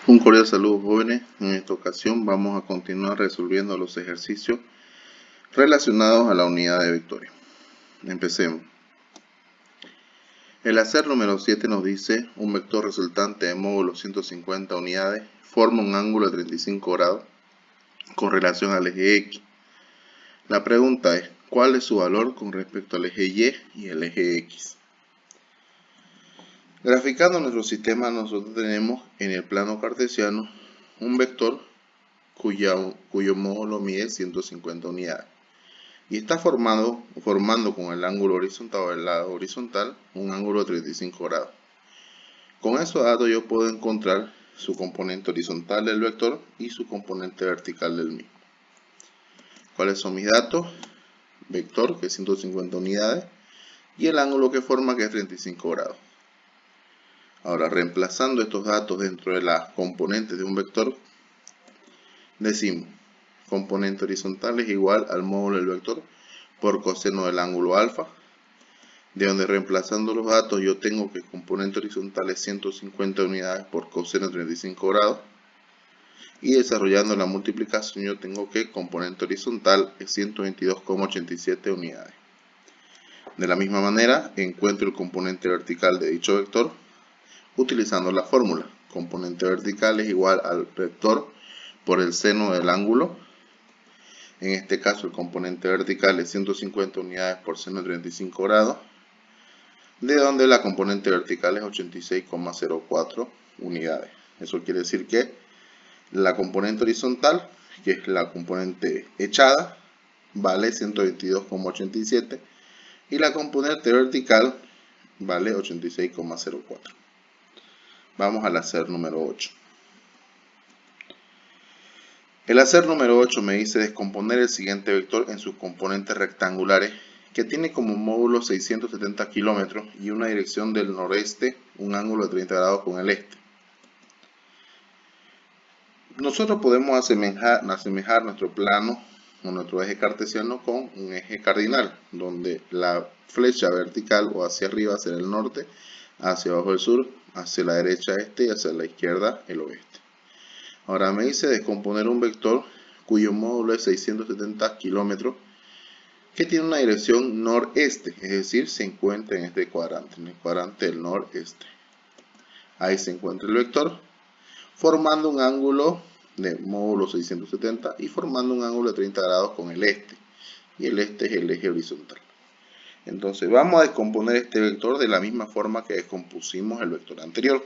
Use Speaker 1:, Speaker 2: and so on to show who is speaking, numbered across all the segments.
Speaker 1: Un cordial saludo, jóvenes. En esta ocasión vamos a continuar resolviendo los ejercicios relacionados a la unidad de vectores. Empecemos. El hacer número 7 nos dice un vector resultante de módulo 150 unidades forma un ángulo de 35 grados con relación al eje X. La pregunta es, ¿cuál es su valor con respecto al eje Y y el eje X? Graficando nuestro sistema, nosotros tenemos en el plano cartesiano un vector cuyo módulo mide 150 unidades y está formando con el ángulo horizontal o el lado horizontal un ángulo de 35 grados. Con esos datos yo puedo encontrar su componente horizontal del vector y su componente vertical del mismo. ¿Cuáles son mis datos? Vector, que es 150 unidades, y el ángulo que forma, que es 35 grados. Ahora, reemplazando estos datos dentro de las componentes de un vector, decimos componente horizontal es igual al módulo del vector por coseno del ángulo alfa, de donde reemplazando los datos yo tengo que componente horizontal es 150 unidades por coseno de 35 grados, y desarrollando la multiplicación yo tengo que componente horizontal es 122,87 unidades. De la misma manera encuentro el componente vertical de dicho vector utilizando la fórmula. Componente vertical es igual al vector por el seno del ángulo. En este caso el componente vertical es 150 unidades por seno de 35 grados, de donde la componente vertical es 86,04 unidades. Eso quiere decir que la componente horizontal, que es la componente echada, vale 122,87 y la componente vertical vale 86,04. Vamos al hacer número 8. El hacer número 8 me dice descomponer el siguiente vector en sus componentes rectangulares, que tiene como módulo 670 kilómetros y una dirección del noreste, un ángulo de 30 grados con el este. Nosotros podemos asemejar nuestro plano o nuestro eje cartesiano con un eje cardinal, donde la flecha vertical o hacia arriba será el norte, hacia abajo el sur, hacia la derecha este y hacia la izquierda el oeste. Ahora me dice descomponer un vector cuyo módulo es 670 kilómetros, que tiene una dirección noreste, es decir, se encuentra en este cuadrante, en el cuadrante del noreste. Ahí se encuentra el vector, formando un ángulo de módulo 670 y formando un ángulo de 30 grados con el este. Y el este es el eje horizontal. Entonces vamos a descomponer este vector de la misma forma que descompusimos el vector anterior.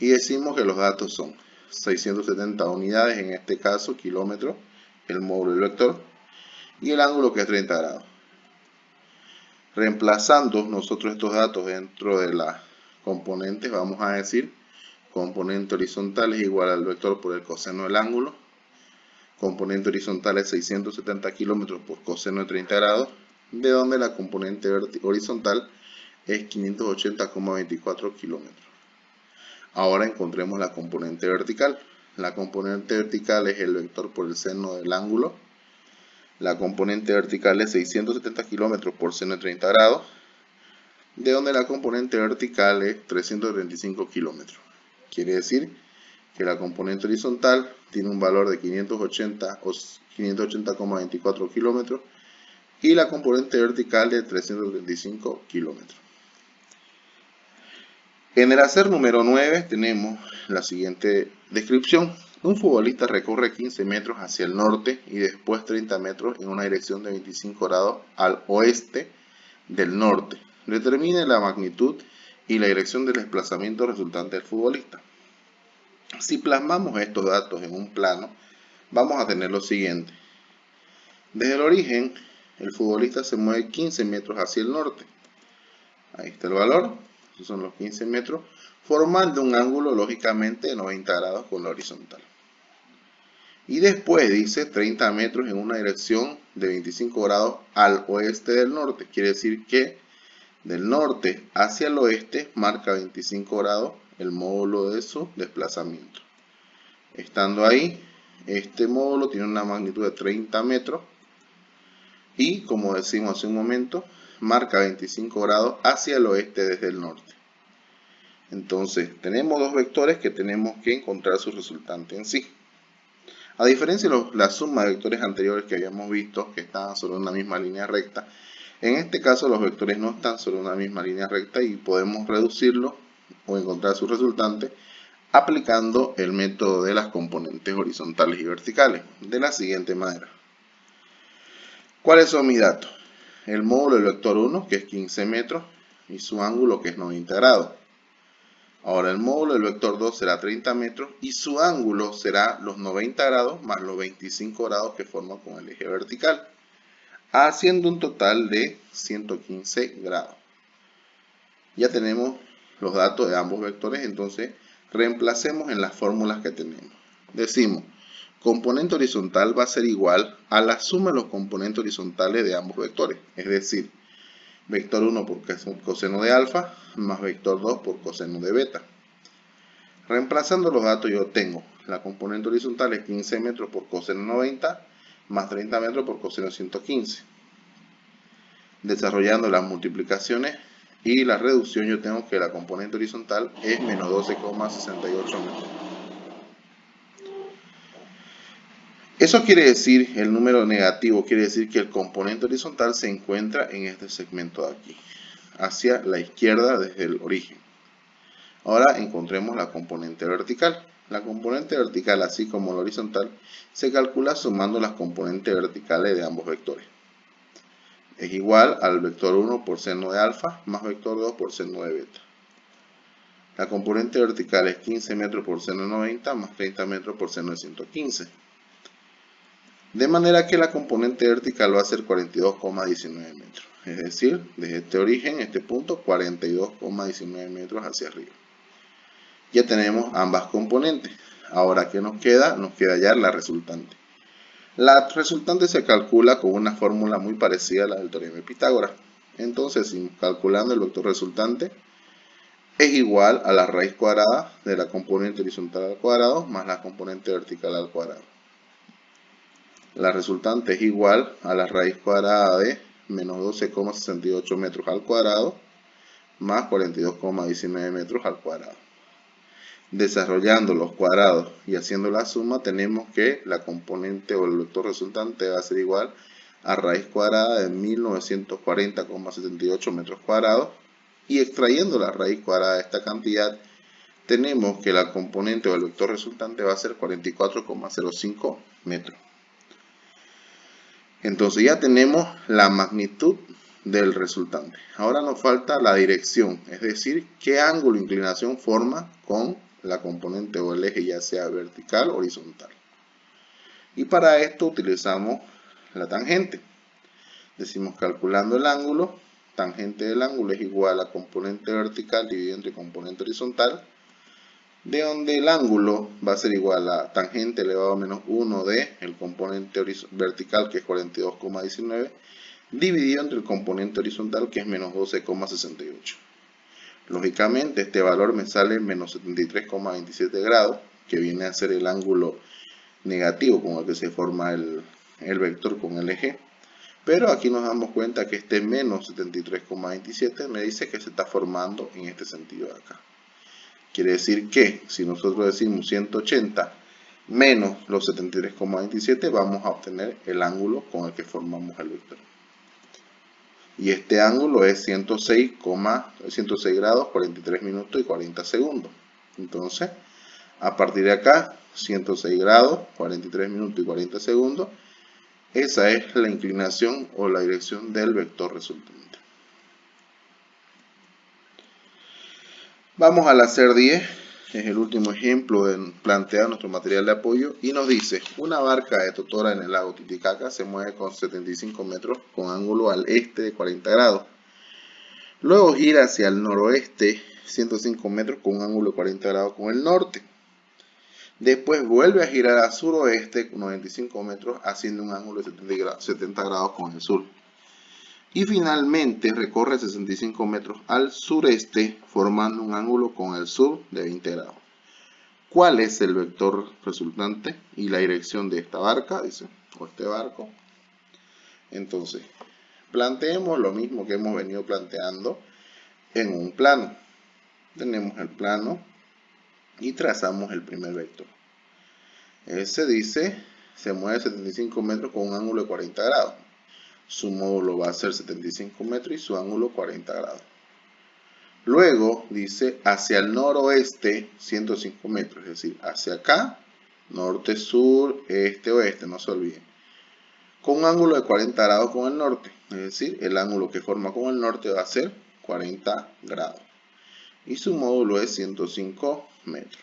Speaker 1: Y decimos que los datos son 670 unidades, en este caso kilómetros, el módulo del vector, y el ángulo que es 30 grados. Reemplazando nosotros estos datos dentro de las componentes, vamos a decir componente horizontal es igual al vector por el coseno del ángulo. Componente horizontal es 670 kilómetros por coseno de 30 grados, de donde la componente horizontal es 580,24 kilómetros. Ahora encontremos la componente vertical. La componente vertical es el vector por el seno del ángulo. La componente vertical es 670 kilómetros por seno de 30 grados, de donde la componente vertical es 335 kilómetros. Quiere decir que la componente horizontal tiene un valor de 580,24 kilómetros y la componente vertical de 335 kilómetros. En el hacer número 9 tenemos la siguiente descripción. Un futbolista recorre 15 metros hacia el norte y después 30 metros en una dirección de 25 grados al oeste del norte. Determine la magnitud y la dirección del desplazamiento resultante del futbolista. Si plasmamos estos datos en un plano, vamos a tener lo siguiente. Desde el origen, el futbolista se mueve 15 metros hacia el norte. Ahí está el valor, esos son los 15 metros, formando un ángulo lógicamente de 90 grados con la horizontal. Y después dice 30 metros en una dirección de 25 grados al oeste del norte. Quiere decir que del norte hacia el oeste marca 25 grados el módulo de su desplazamiento. Estando ahí, este módulo tiene una magnitud de 30 metros y, como decimos hace un momento, marca 25 grados hacia el oeste desde el norte. Entonces, tenemos dos vectores que tenemos que encontrar su resultante en sí. A diferencia de la suma de vectores anteriores que habíamos visto, que estaban sobre una misma línea recta, en este caso los vectores no están sobre una misma línea recta y podemos reducirlo o encontrar su resultante aplicando el método de las componentes horizontales y verticales, de la siguiente manera. ¿Cuáles son mis datos? El módulo del vector 1, que es 15 metros, y su ángulo, que es 90 grados. Ahora el módulo del vector 2 será 30 metros y su ángulo será los 90 grados más los 25 grados que forman con el eje vertical, haciendo un total de 115 grados. Ya tenemos los datos de ambos vectores, entonces reemplacemos en las fórmulas que tenemos. Decimos, componente horizontal va a ser igual a la suma de los componentes horizontales de ambos vectores, es decir, vector 1 por coseno de alfa más vector 2 por coseno de beta. Reemplazando los datos yo tengo la componente horizontal es 15 metros por coseno 90 más 30 metros por coseno 115. Desarrollando las multiplicaciones y la reducción yo tengo que la componente horizontal es menos 12,68 metros. Eso quiere decir, el número negativo quiere decir que el componente horizontal se encuentra en este segmento de aquí, hacia la izquierda desde el origen. Ahora encontremos la componente vertical. La componente vertical, así como la horizontal, se calcula sumando las componentes verticales de ambos vectores. Es igual al vector 1 por seno de alfa más vector 2 por seno de beta. La componente vertical es 15 metros por seno de 90 más 30 metros por seno de 115. De manera que la componente vertical va a ser 42,19 metros. Es decir, desde este origen, este punto, 42,19 metros hacia arriba. Ya tenemos ambas componentes. Ahora, ¿qué nos queda? Nos queda ya la resultante. La resultante se calcula con una fórmula muy parecida a la del teorema de Pitágoras. Entonces, calculando el vector resultante, es igual a la raíz cuadrada de la componente horizontal al cuadrado más la componente vertical al cuadrado. La resultante es igual a la raíz cuadrada de menos 12,68 metros al cuadrado más 42,19 metros al cuadrado. Desarrollando los cuadrados y haciendo la suma, tenemos que la componente o el vector resultante va a ser igual a raíz cuadrada de 1940,78 metros cuadrados. Y extrayendo la raíz cuadrada de esta cantidad, tenemos que la componente o el vector resultante va a ser 44,05 metros. Entonces ya tenemos la magnitud del resultante. Ahora nos falta la dirección, es decir, qué ángulo de inclinación forma con la componente o el eje, ya sea vertical o horizontal. Y para esto utilizamos la tangente. Decimos calculando el ángulo, tangente del ángulo es igual a componente vertical dividido entre componente horizontal, de donde el ángulo va a ser igual a tangente elevado a menos 1 de el componente vertical, que es 42,19, dividido entre el componente horizontal, que es menos 12,68. Lógicamente este valor me sale menos 73,27 grados, que viene a ser el ángulo negativo con el que se forma el vector con el eje. Pero aquí nos damos cuenta que este menos 73,27 me dice que se está formando en este sentido de acá. Quiere decir que si nosotros decimos 180 menos los 73,27, vamos a obtener el ángulo con el que formamos el vector. Y este ángulo es 106 grados, 43 minutos y 40 segundos. Entonces, a partir de acá, 106 grados, 43 minutos y 40 segundos, esa es la inclinación o la dirección del vector resultante. Vamos al hacer 10, es el último ejemplo de plantear nuestro material de apoyo y nos dice, una barca de totora en el lago Titicaca se mueve con 75 metros con ángulo al este de 40 grados. Luego gira hacia el noroeste 105 metros con un ángulo de 40 grados con el norte. Después vuelve a girar al suroeste 95 metros haciendo un ángulo de 70 grados con el sur. Y finalmente recorre 65 metros al sureste formando un ángulo con el sur de 20 grados. ¿Cuál es el vector resultante y la dirección de esta barca? Dice, o este barco. Entonces, planteemos lo mismo que hemos venido planteando en un plano. tenemos el plano y trazamos el primer vector. Ese dice, se mueve 75 metros con un ángulo de 40 grados. Su módulo va a ser 75 metros y su ángulo 40 grados. Luego dice hacia el noroeste 105 metros, es decir, hacia acá, norte, sur, este, oeste, no se olviden. Con un ángulo de 40 grados con el norte, es decir, el ángulo que forma con el norte va a ser 40 grados. Y su módulo es 105 metros.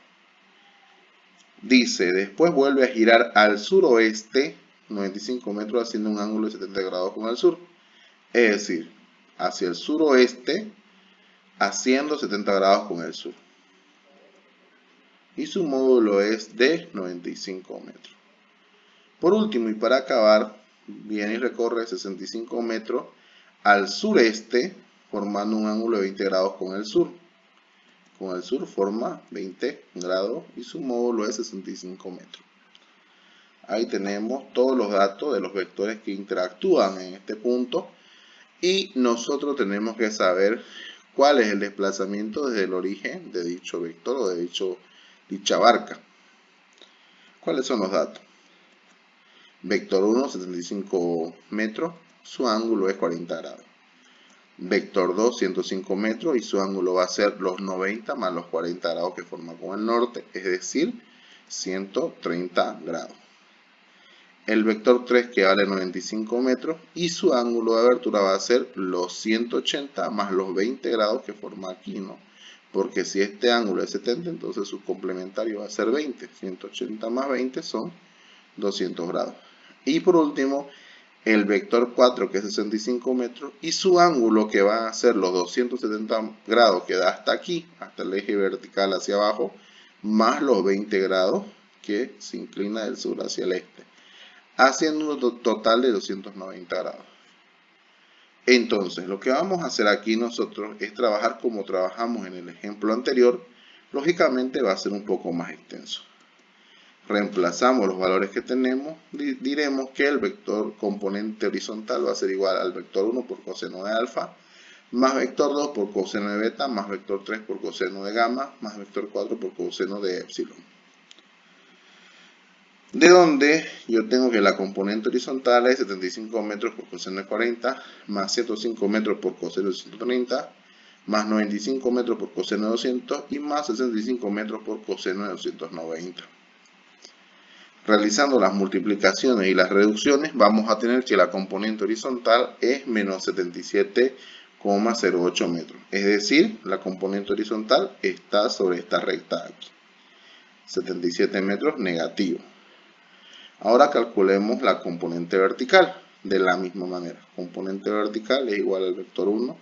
Speaker 1: Dice, después vuelve a girar al suroeste 95 metros haciendo un ángulo de 70 grados con el sur. Es decir, hacia el suroeste haciendo 70 grados con el sur. Y su módulo es de 95 metros. Por último y para acabar, viene y recorre 65 metros al sureste formando un ángulo de 20 grados con el sur. Con el sur forma 20 grados y su módulo es 65 metros. Ahí tenemos todos los datos de los vectores que interactúan en este punto y nosotros tenemos que saber cuál es el desplazamiento desde el origen de dicho vector o de dicha barca. ¿Cuáles son los datos? Vector 1, 75 metros, su ángulo es 40 grados. Vector 2, 105 metros y su ángulo va a ser los 90 más los 40 grados que forma con el norte, es decir, 130 grados. El vector 3 que vale 95 metros y su ángulo de abertura va a ser los 180 más los 20 grados que forma aquí, ¿no? Porque si este ángulo es 70, entonces su complementario va a ser 20. 180 más 20 son 200 grados. Y por último, el vector 4 que es 65 metros y su ángulo que va a ser los 270 grados que da hasta aquí, hasta el eje vertical hacia abajo, más los 20 grados que se inclina del sur hacia el este, haciendo un total de 290 grados. Entonces, lo que vamos a hacer aquí nosotros es trabajar como trabajamos en el ejemplo anterior. Lógicamente va a ser un poco más extenso. Reemplazamos los valores que tenemos, diremos que el vector componente horizontal va a ser igual al vector 1 por coseno de alfa, más vector 2 por coseno de beta, más vector 3 por coseno de gamma, más vector 4 por coseno de epsilon. De donde yo tengo que la componente horizontal es 75 metros por coseno de 40, más 105 metros por coseno de 130, más 95 metros por coseno de 200 y más 65 metros por coseno de 290. Realizando las multiplicaciones y las reducciones, vamos a tener que la componente horizontal es menos 77,08 metros. Es decir, la componente horizontal está sobre esta recta aquí. 77 metros negativo. Ahora calculemos la componente vertical de la misma manera. Componente vertical es igual al vector 1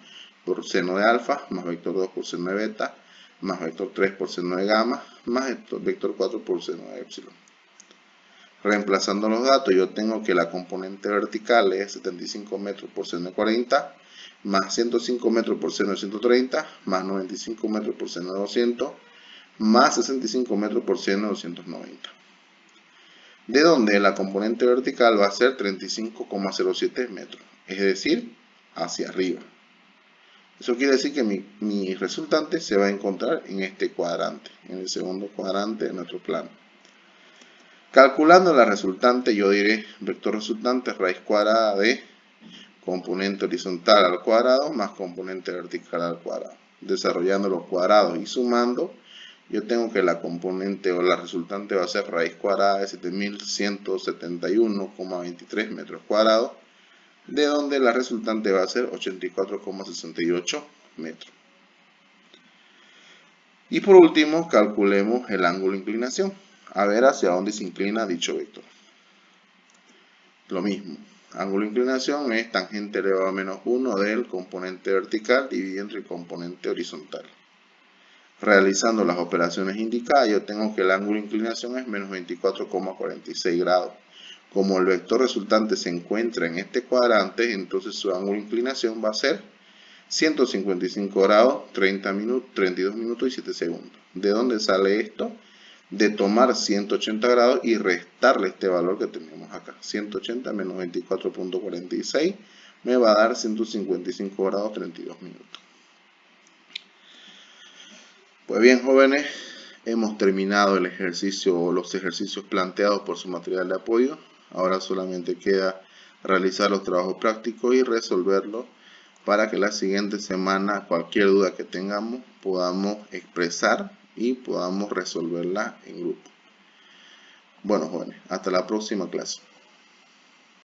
Speaker 1: por seno de alfa, más vector 2 por seno de beta, más vector 3 por seno de gamma, más vector 4 por seno de epsilon. Reemplazando los datos, yo tengo que la componente vertical es 75 metros por seno de 40, más 105 metros por seno de 130, más 95 metros por seno de 200, más 65 metros por seno de 290. De donde la componente vertical va a ser 35,07 metros, es decir, hacia arriba. Eso quiere decir que mi resultante se va a encontrar en este cuadrante, en el segundo cuadrante de nuestro plano. Calculando la resultante, yo diré vector resultante raíz cuadrada de componente horizontal al cuadrado más componente vertical al cuadrado. Desarrollando los cuadrados y sumando, yo tengo que la componente o la resultante va a ser raíz cuadrada de 7171,23 metros cuadrados, de donde la resultante va a ser 84,68 metros. Y por último, calculemos el ángulo de inclinación, a ver hacia dónde se inclina dicho vector. Lo mismo, ángulo de inclinación es tangente elevado a menos 1 del componente vertical dividido entre el componente horizontal. Realizando las operaciones indicadas, yo tengo que el ángulo de inclinación es menos 24,46 grados. Como el vector resultante se encuentra en este cuadrante, entonces su ángulo de inclinación va a ser 155 grados, 32 minutos y 7 segundos. ¿De dónde sale esto? De tomar 180 grados y restarle este valor que tenemos acá. 180 menos 24,46 me va a dar 155 grados 32 minutos. Pues bien, jóvenes, hemos terminado el ejercicio o los ejercicios planteados por su material de apoyo. Ahora solamente queda realizar los trabajos prácticos y resolverlos para que la siguiente semana cualquier duda que tengamos podamos expresar y podamos resolverla en grupo. Bueno, jóvenes, hasta la próxima clase.